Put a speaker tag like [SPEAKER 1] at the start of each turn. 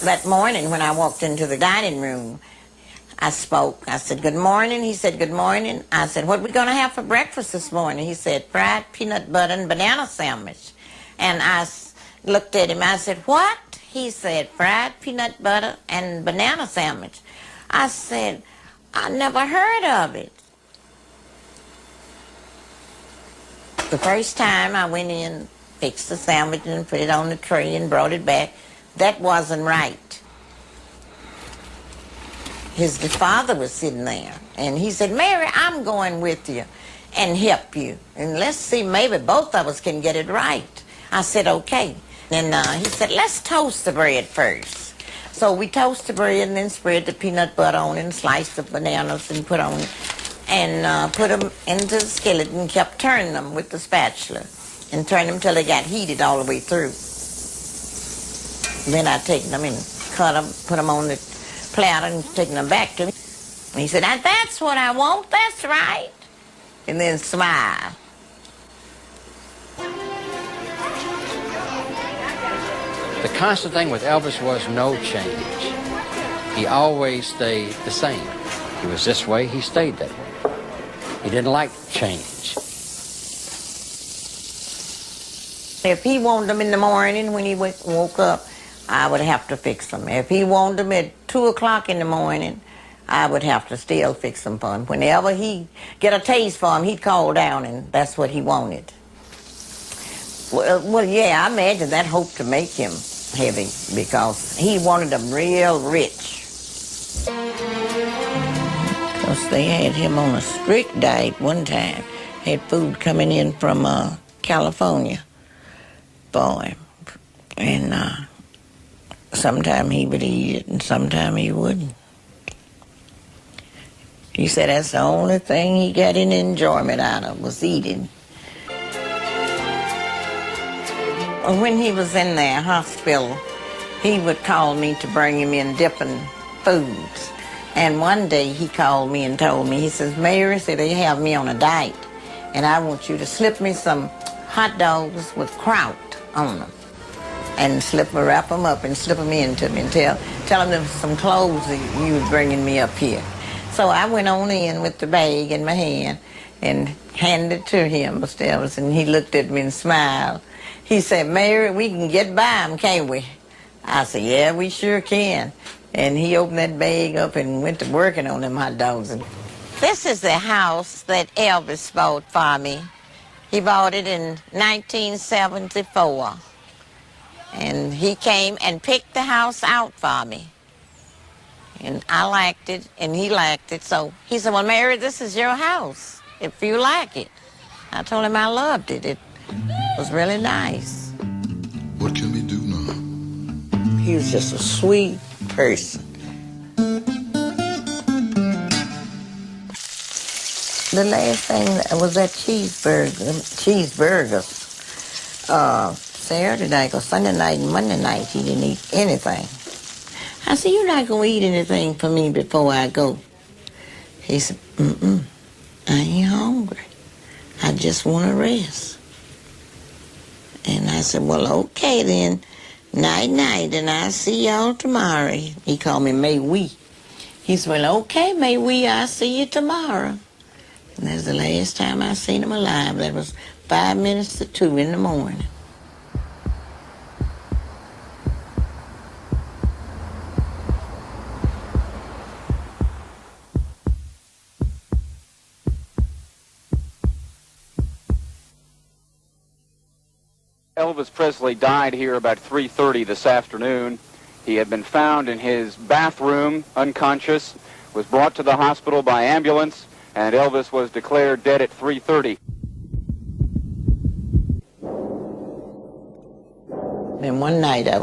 [SPEAKER 1] That morning when I walked into the dining room, I spoke. I said, "Good morning." He said, "Good morning." I said, "What are we going to have for breakfast this morning?" He said, "Fried peanut butter and banana sandwich." And looked at him. I said, "What?" He said, "Fried peanut butter and banana sandwich." I said, "I never heard of it." The first time I went in, fixed the sandwich and put it on the tray and brought it back, that wasn't right. His father was sitting there, and he said, "Mary, I'm going with you and help you. And let's see, maybe both of us can get it right." I said, "Okay." And he said, "Let's toast the bread first." So we toast the bread and then spread the peanut butter on it and slice the bananas and put on it and put them into the skillet and kept turning them with the spatula and turn them till they got heated all the way through. Then I take them and cut them, put them on the platter and taking them back to me. And he said, "Now that's what I want, that's right." And then smile.
[SPEAKER 2] The constant thing with Elvis was no change. He always stayed the same. He was this way, he stayed that way. He didn't like change.
[SPEAKER 1] If he wanted them in the morning when he woke up, I would have to fix them. If he wanted them at 2 o'clock in the morning, I would have to still fix them for him. Whenever he get a taste for him, he'd call down, and that's what he wanted. Well, yeah, I imagine that hoped to make him heavy because he wanted them real rich. Because they had him on a strict diet one time. Had food coming in from California for him. And sometime he would eat it and sometime he wouldn't. He said that's the only thing he got any enjoyment out of was eating. When he was in the hospital, he would call me to bring him in different foods. And one day he called me and told me, he says, "Mary," said, "they have me on a diet, and I want you to slip me some hot dogs with kraut on them. And wrap them up and slip them into me and tell them there was some clothes that you were bringing me up here." So I went on in with the bag in my hand and handed it to him, Mr. Elvis, and he looked at me and smiled. He said, "Mary, we can get by them, can't we?" I said, "Yeah, we sure can." And he opened that bag up and went to working on them hot dogs. This is the house that Elvis bought for me. He bought it in 1974. And he came and picked the house out for me. And I liked it, and he liked it. So he said, "Well, Mary, this is your house, if you like it." I told him I loved it. It was really nice.
[SPEAKER 3] What can we do now?
[SPEAKER 1] He was just a sweet person. The last thing was that cheeseburgers. Saturday night or Sunday night and Monday night, he didn't eat anything. I said, "You're not going to eat anything for me before I go?" He said, "I ain't hungry. I just want to rest." And I said, "Well, okay then. Night-night, and I'll see y'all tomorrow." He called me May We. He said, "Well, okay, May We, I'll see you tomorrow." And that's the last time I seen him alive. That was 5 minutes to 2 in the morning.
[SPEAKER 4] Elvis Presley died here about 3:30 this afternoon. He had been found in his bathroom, unconscious, was brought to the hospital by ambulance, and Elvis was declared dead at 3:30.
[SPEAKER 1] Then one night I